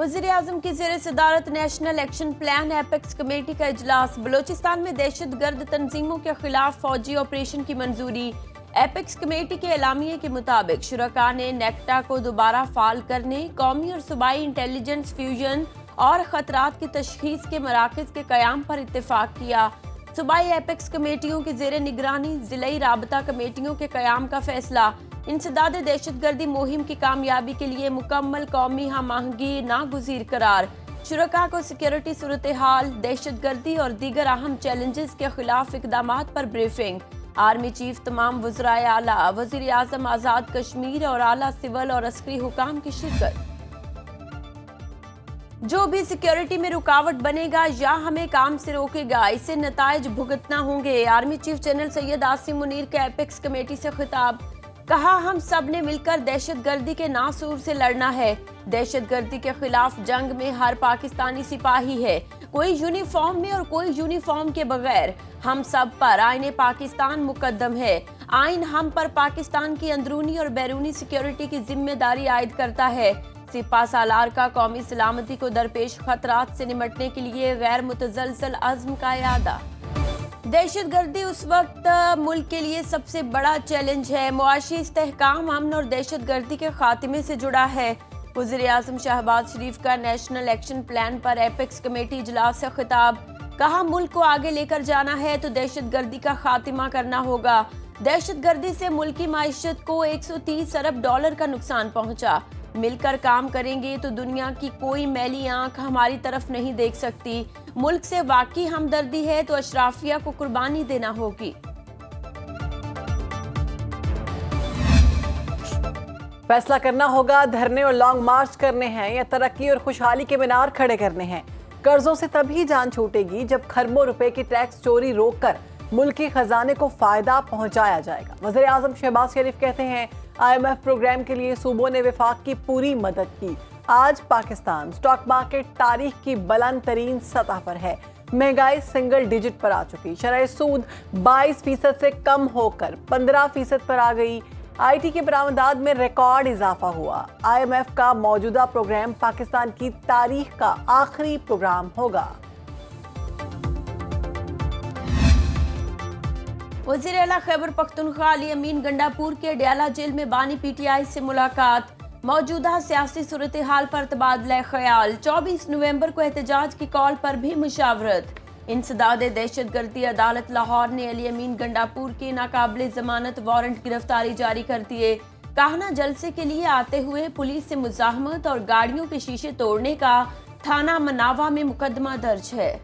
वज़ीर-ए-आज़म की ज़ेर-ए-सदारत national action plan apex committee का इजलास। बलोचिस्तान में दहशतगर्द तंजीमों के खिलाफ फौजी ऑपरेशन की मंजूरी। एपेक्स कमेटी के एलामिये के मुताबिक शुरका ने नेक्टा को दोबारा फाल करने, कौमी और सूबाई इंटेलिजेंस फ्यूजन और खतरात की तशखीस के मराकज़ के क़याम पर इत्तेफाक किया। सूबाई एपेक्स कमेटियों की ज़ेर निगरानी ज़िलाई राबता कमेटियों के क़याम का फैसला। इंसदाद दहशतगर्दी मुहिम की कामयाबी के लिए मुकम्मल कौमी हम आहंगी नागुज़ीर करार। शुरका को सिक्योरिटी सूरत हाल, दहशतगर्दी और दीगर अहम चैलेंजेस के खिलाफ इक़दामात पर ब्रीफिंग। आर्मी चीफ, तमाम वज़राए आला, वज़ीर आज़म आज़ाद कश्मीर और आला सिविल और अस्करी हुकाम की शिरकत। जो भी सिक्योरिटी में रुकावट बनेगा या हमें काम से रोकेगा, इससे नताइज भुगतना होंगे। Army chief general Syed Asim Munir का एपेक्स कमेटी से खिताब। कहा, हम सब ने मिलकर दहशतगर्दी के नासूर से लड़ना है। दहशतगर्दी के खिलाफ जंग में हर पाकिस्तानी सिपाही है, कोई यूनिफॉर्म में और कोई यूनिफॉर्म के बगैर। हम सब पर आईने पाकिस्तान मुकद्दम है। आइन हम पर पाकिस्तान की अंदरूनी और बैरूनी सिक्योरिटी की जिम्मेदारी आयद करता है। सिपा सालार का कौमी सलामती को दरपेश खतरात से निमटने के लिए गैर मुतज़लज़ल अज़्म का इरादा। दहशतगर्दी उस वक्त मुल्क के लिए सबसे बड़ा चैलेंज है। मुआशी इस्तेहकाम, अमन और दहशतगर्दी के खात्मे से जुड़ा है। वज़ीर-ए-आज़म शहबाज शरीफ का नेशनल एक्शन प्लान पर एपेक्स कमेटी इजलास से खिताब। कहा, मुल्क को आगे लेकर जाना है तो दहशतगर्दी का खात्मा करना होगा। दहशतगर्दी से मुल्क की माइशत को 130 अरब डॉलर का नुकसान पहुंचा। मिलकर काम करेंगे तो दुनिया की कोई मैली आंख हमारी तरफ नहीं देख सकती। मुल्क से वाकई हमदर्दी है तो अशराफिया को कुर्बानी देना होगी। फैसला करना होगा, धरने और लॉन्ग मार्च करने हैं या तरक्की और खुशहाली के मीनार खड़े करने हैं। कर्जों से तभी जान छूटेगी जब खरबों रुपए की टैक्स चोरी रोककर मुल्क के खजाने को फायदा पहुंचाया जाएगा। वज़ीर आज़म शहबाज शरीफ कहते हैं, IMF प्रोग्राम के लिए सूबों ने विफाक की पूरी मदद की। आज पाकिस्तान स्टॉक मार्केट तारीख की बुलंद तरीन सतह पर है। महंगाई सिंगल डिजिट पर आ चुकी। शरह सूद 22% से कम होकर 15% पर आ गई। IT की बरामदात में रिकॉर्ड इजाफा हुआ। IMF का मौजूदा प्रोग्राम पाकिस्तान की तारीख का आखिरी प्रोग्राम होगा। वज़ीर आला खैबर पख्तूनख्वा अली अमीन गंडापुर के डयाला जेल में बानी PTI से मुलाकात। मौजूदा सियासी सूरत हाल पर तबादला ख्याल। 24 नवंबर को एहतजाज की कॉल पर भी मुशावरत। इंसदाद दहशतगर्दी अदालत लाहौर ने अली अमीन गंडापुर के नाकाबिले जमानत वारंट गिरफ्तारी जारी कर दिए। काहना जलसे के लिए आते हुए पुलिस से मुजाहमत और गाड़ियों के शीशे तोड़ने का थाना मनावा में मुकदमा दर्ज है।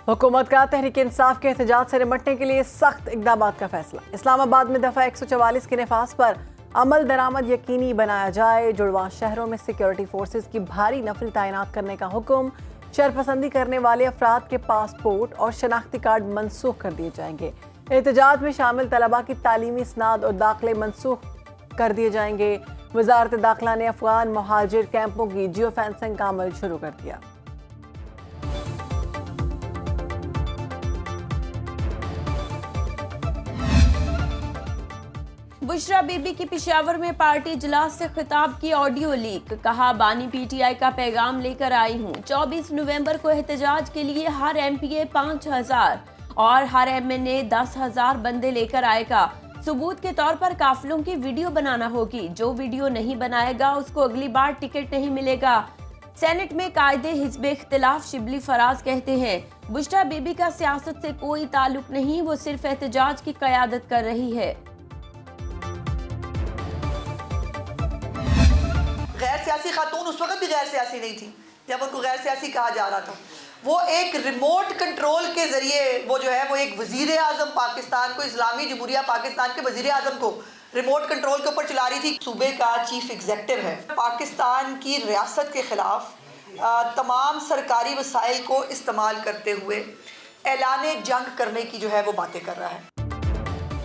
हुकूमत का तहरीक इंसाफ के एहतजाज से निमटने के लिए सख्त इक़दाम का फैसला। इस्लामाबाद में दफ़ा 144 के नफाज पर अमल दरामद यकीनी बनाया जाए। जुड़वा शहरों में सिक्योरिटी फोर्सेस की भारी नफरी तैनात करने का हुक्म। शरपसंदी करने वाले अफराद के पासपोर्ट और शनाख्ती कार्ड मनसूख कर दिए जाएंगे। एहतजाज में शामिल तलबा की तालीमी इसनाद और दाखिले मनसूख कर दिए जाएंगे। वजारत दाखिला ने अफगान मुहाजिर कैंपों की जियो फेंसिंग का अमल शुरू कर दिया। बुशरा बीबी की पेशावर में पार्टी इजलास से खिताब की ऑडियो लीक। कहा, बानी PTI का पैगाम लेकर आई हूँ। 24 नवंबर को एहतजाज के लिए हर MPA 5000 और हर MNA 10,000 बंदे लेकर आएगा। सबूत के तौर पर काफिलों की वीडियो बनाना होगी। जो वीडियो नहीं बनाएगा उसको अगली बार टिकट नहीं मिलेगा। सेनेट में कायदे हिज़्ब इख्तिलाफ शिबली फराज कहते हैं, बुशरा बीबी का सियासत से कोई ताल्लुक नहीं, वो सिर्फ एहतजाज की क़यादत कर रही है। गैर सियासी खातून उस वक्त भी गैर सियासी नहीं थी जब उनको गैर सियासी कहा जा रहा था। वो एक रिमोट कंट्रोल के जरिए वो जो है वो एक वजीर आज़म पाकिस्तान को, इस्लामी जमहूरिया पाकिस्तान के वजीर आज़म को रिमोट कंट्रोल के ऊपर चला रही थी। सूबे का चीफ एग्जेक्टिव है। पाकिस्तान की रियासत के खिलाफ तमाम सरकारी वसाइल को इस्तेमाल करते हुए ऐलान जंग करने की जो है वो बातें कर रहा है।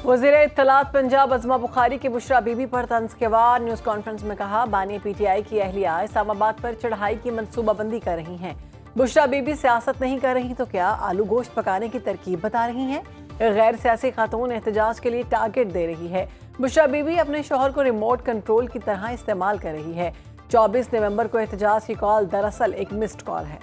वज़ीर इत्तलात पंजाब अज़मा बुखारी की बुशरा बीबी पर तंज के वार। न्यूज़ कॉन्फ्रेंस में कहा, बानी PTI की अहलिया इस्लामाबाद पर चढ़ाई की मनसूबाबंदी कर रही हैं। बुशरा बीबी सियासत नहीं कर रही तो क्या आलू गोश्त पकाने की तरकीब बता रही हैं। गैर सियासी खातून एहतजाज के लिए टारगेट दे रही है। बुशरा बीबी अपने शौहर को रिमोट कंट्रोल की तरह इस्तेमाल कर रही है। 24 नवंबर को एहतजाज की कॉल दरअसल एक मिस्ड कॉल है।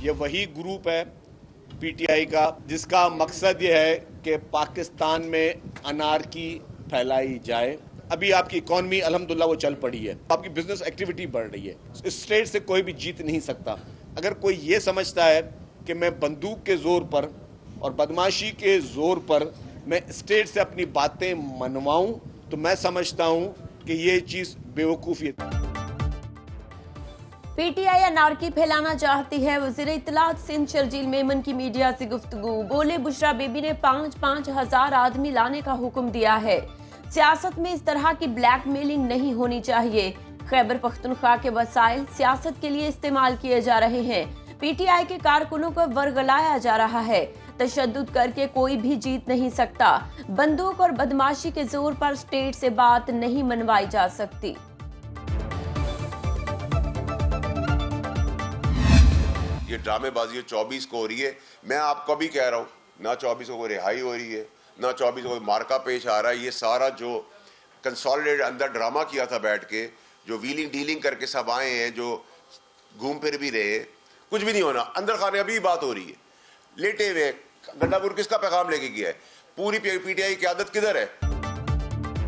ये वही ग्रुप है पीटीआई का जिसका मकसद ये है कि पाकिस्तान में अनारकी फैलाई जाए। अभी आपकी इकॉनमी अल्हम्दुलिल्लाह वो चल पड़ी है, आपकी बिजनेस एक्टिविटी बढ़ रही है। इस स्टेट से कोई भी जीत नहीं सकता। अगर कोई ये समझता है कि मैं बंदूक के जोर पर और बदमाशी के जोर पर मैं स्टेट से अपनी बातें मनवाऊं, तो मैं समझता हूं कि ये चीज बेवकूफ़ी है। पीटीआई अनारकी फैलाना चाहती है। वज़ीर इत्तलात सिंध शर्जील मेमन की मीडिया से गुफ्तगू। बोले बुशरा बीबी ने 5-5 हजार आदमी लाने का हुक्म दिया है। सियासत में इस तरह की ब्लैकमेलिंग नहीं होनी चाहिए। खैबर पख्तूनख्वा के वसाइल सियासत के लिए इस्तेमाल किए जा रहे हैं। पीटीआई के कारकुनों को वर्गलाया जा रहा है। तशद्दुद करके कोई भी जीत नहीं सकता। बंदूक और बदमाशी के जोर पर स्टेट से बात नहीं मनवाई जा सकती। ये ड्रामेबाजी 24 को हो रही है। मैं आपको भी कह रहा हूँ, ना 24 को रिहाई हो रही है, ना 24 को मार्का पेश आ रहा है। ये सारा जो कंसोलिडेट अंदर ड्रामा किया था बैठ के, जो व्हीलिंग डीलिंग करके सब आए हैं, जो घूम फिर भी रहे हैं, कुछ भी नहीं होना। अंदर खाने अभी बात हो रही है, लेटे हुए। गंडापुर किसका पैगाम लेके गया है? पूरी पीटीआई की आदत किधर है?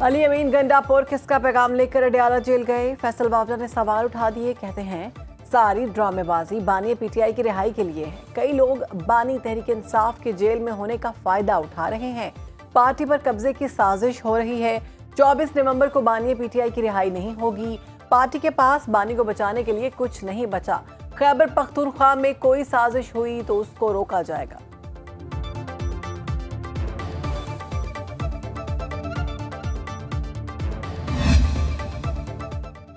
अली अमीन गंडापुर किसका पैगाम लेकर अडयाला जेल गए? फैसल बावला ने सवाल उठा दिए। कहते हैं सारी ड्रामेबाजी बानी पीटीआई की रिहाई के लिए है। कई लोग बानी तहरीक इंसाफ के जेल में होने का फायदा उठा रहे हैं। पार्टी पर कब्जे की साजिश हो रही है। 24 नवंबर को बानी पीटीआई की रिहाई नहीं होगी। पार्टी के पास बानी को बचाने के लिए कुछ नहीं बचा। खैबर पख्तूनख्वा में कोई साजिश हुई तो उसको रोका जाएगा।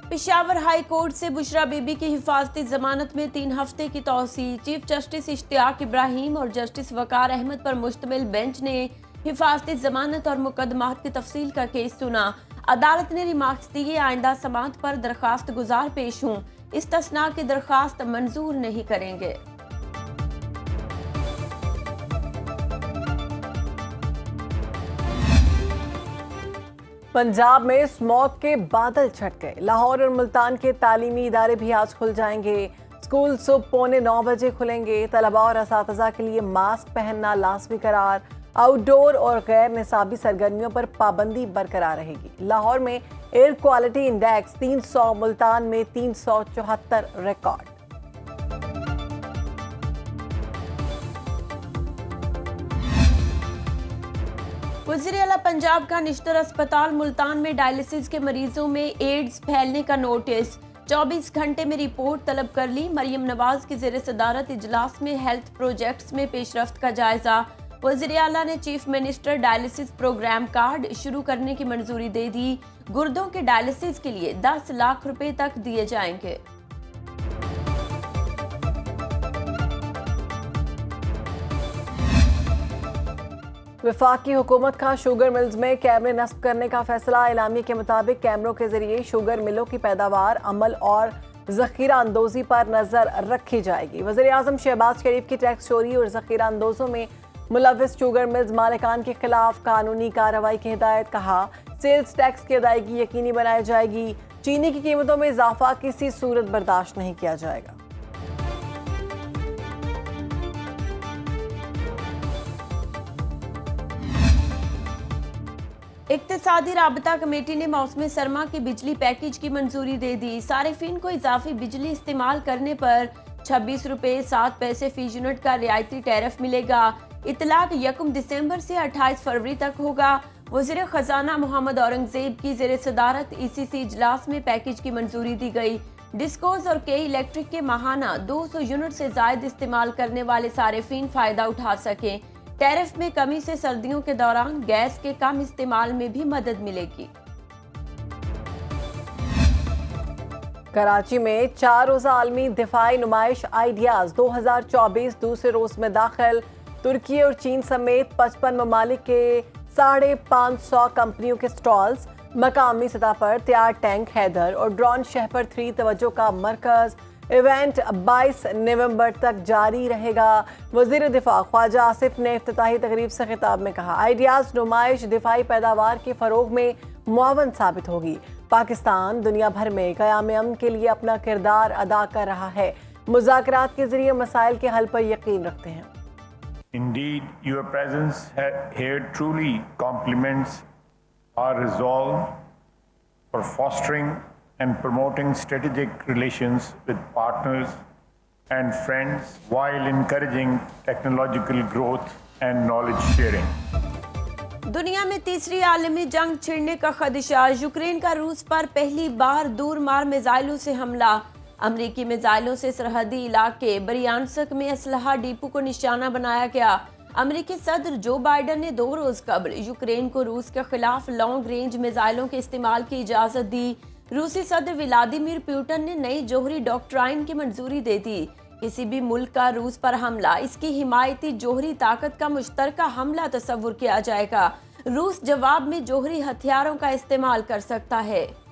पेशावर हाई कोर्ट से बुशरा बीबी की हिफाजती जमानत में 3 हफ्ते की तौसील। चीफ जस्टिस इश्तियाक इब्राहिम और जस्टिस वकार अहमद पर मुश्तमिल बेंच ने हिफाजती जमानत और मुकदमात की तफसील का केस सुना। अदालत ने रिमार्क्स दिए, आइंदा समाअत पर दरखास्त गुजार पेश हूँ, इस्तिस्ना की दरखास्त मंजूर नहीं करेंगे। पंजाब में स्मॉग के बादल छट गए। लाहौर और मुल्तान के तालीमी इदारे भी आज खुल जाएंगे। स्कूल सुबह 8:45 बजे खुलेंगे। तलबा और असातिज़ा के लिए मास्क पहनना लाजमी करार। आउटडोर और गैर निसाबी सरगर्मियों पर पाबंदी बरकरार रहेगी। लाहौर में एयर क्वालिटी इंडेक्स 300, मुल्तान में 374 रिकॉर्ड। वज़ीर आला पंजाब का निश्तर अस्पताल मुल्तान में डायलिसिस के मरीजों में एड्स फैलने का नोटिस। 24 घंटे में रिपोर्ट तलब कर ली। मरियम नवाज की ज़ेर सदारत इजलास में हेल्थ प्रोजेक्ट्स में पेशरफ्त का जायजा। वज़ीर आला ने chief minister dialysis programme card शुरू करने की मंजूरी दे दी। गुर्दों के डायलिसिस के लिए 10 लाख रुपए तक दिए जाएंगे। वफाकी हुकूमत का शुगर मिल्स में कैमरे नस्ब करने का फैसला। एलामिया के मुताबिक कैमरों के जरिए शुगर मिलों की पैदावार, अमल और जखीरा अंदोजी पर नजर रखी जाएगी। वज़ीर आज़म शहबाज शरीफ की टैक्स चोरी और जखीरा अंदोजों में मुलव्वस शुगर मिल्स मालिकान के खिलाफ कानूनी कार्रवाई की हिदायत। कहा सेल्स टैक्स की अदायगी यकीनी बनाई जाएगी। चीनी की कीमतों में इजाफा किसी सूरत बर्दाश्त नहीं किया जाएगा। इक्तिसादी राबता कमेटी ने मौसम सरमा के बिजली पैकेज की मंजूरी दे दी। सारिफीन को इजाफी बिजली इस्तेमाल करने पर 26 रुपये 7 पैसे फी यूनिट का रियायती टैरिफ मिलेगा। इतलाक 1 दिसंबर से 28 फरवरी तक होगा। वज़ीर खजाना मोहम्मद औरंगजेब की ज़ेर सदारत ECC इजलास में पैकेज की मंजूरी दी गई। डिस्कोज और के इलेक्ट्रिक के माहाना 200 यूनिट से जायद इस्तेमाल करने वाले सारिफीन फायदा उठा सकें। टैरिफ में कमी से सर्दियों के दौरान गैस के कम इस्तेमाल में भी मदद मिलेगी। कराची में 4 रोज़ा आलमी दिफाई नुमाइश आइडियाज 2024 दूसरे रोज में दाखिल। तुर्की और चीन समेत 55 ममालिक के 550 कंपनियों के स्टॉल्स। मकामी सतह पर तैयार टैंक हैदर और ड्रोन शहपर 3 तवज्जो का मरकज। इवेंट 22 नवंबर तक जारी रहेगा। वज़ीर दिफा ख्वाजा आसिफ ने इफ्तिताही तकरीब से खिताब में कहा, आइडियाज़ नुमाइश दिफाई पैदावार के फ़रोग में मुआवन साबित होगी। पाकिस्तान दुनिया भर में क़याम अमन के लिए अपना किरदार अदा कर रहा है। मुज़ाकरात के ज़रिए मसाइल के हल पर यकीन रखते हैं। Indeed, your presence here truly complements our resolve for fostering and promoting strategic relations with partners and friends while encouraging technological growth and knowledge sharing. दुनिया में तीसरी आलमी जंग छिड़ने का खदशा। यूक्रेन का रूस पर पहली बार दूर मार मिसाइलों से हमला। अमरीकी मिसाइलों से सरहदी इलाके बरियानस्क में असलहा डिपो को निशाना बनाया गया। अमरीकी सदर जो बाइडन ने 2 रोज कबल यूक्रेन को रूस के खिलाफ लॉन्ग रेंज मिसाइलों के इस्तेमाल की इजाजत दी। रूसी सदर व्लादिमीर पुतिन ने नई जोहरी डॉक्ट्राइन की मंजूरी दे दी। किसी भी मुल्क का रूस पर हमला इसकी हिमायती जोहरी ताकत का मुश्तरका हमला तस्वुर किया जाएगा। रूस जवाब में जोहरी हथियारों का इस्तेमाल कर सकता है।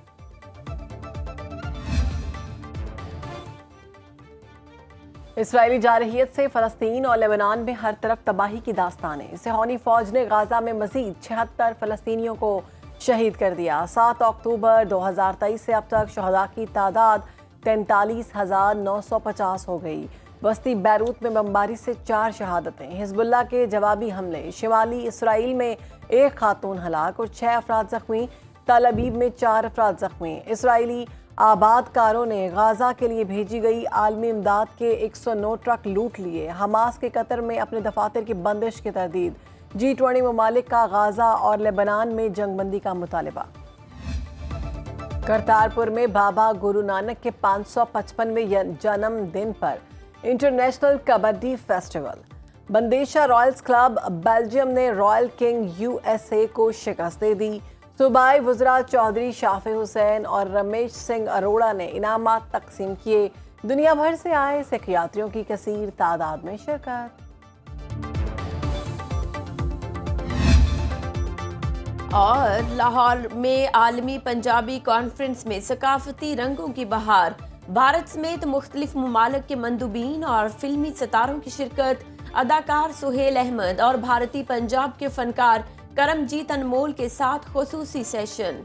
इसराइली जारहियत से फ़लस्तीन और लेबनान में हर तरफ तबाही की दास्तानें। सिहोनी फौज ने गाजा में मजीद 76 फ़लस्तीनियों को शहीद कर दिया। 7 अक्टूबर 2023 से अब तक शहदा की तादाद 43,950 हो गई। वस्ती बैरूत में बमबारी से 4 शहादतें। हिजबुल्लाह के जवाबी हमले। शिमाली इसराइल में 1 खातून हलाक और 6 अफराद जख्मी। तल अबीब में 4 अफराद जख्मी। इसराइली आबादकारों ने गाजा के लिए भेजी गई आलमी इमदाद के 109 ट्रक लूट लिए। हमास के कतर में अपने दफातर की बंदिश की तरदीद। G20 ममालिक का गाजा और लेबनान में जंगबंदी का मुतालबा। करतारपुर में बाबा गुरु नानक के 555वें जन्मदिन पर international kabaddi festival. Bandesha Royals club Belgium ने रॉयल किंग USA को शिकस्त दे दी। सूबाई वज़रा चौधरी शाफी हुसैन और रमेश सिंह अरोड़ा ने इनामात तकसीम किए। दुनिया भर से आए सिख यात्रियों की कसीर तादाद में शिरकत। और लाहौर में आलमी पंजाबी कॉन्फ्रेंस में सकाफती रंगों की बहार। भारत समेत मुख्तलिफ ममालिक के मंदूबीन और फिल्मी सितारों की शिरकत। अदाकार सुहेल अहमद और भारतीय पंजाब के फनकार करमजीत अनमोल के साथ खुसूसी सेशन।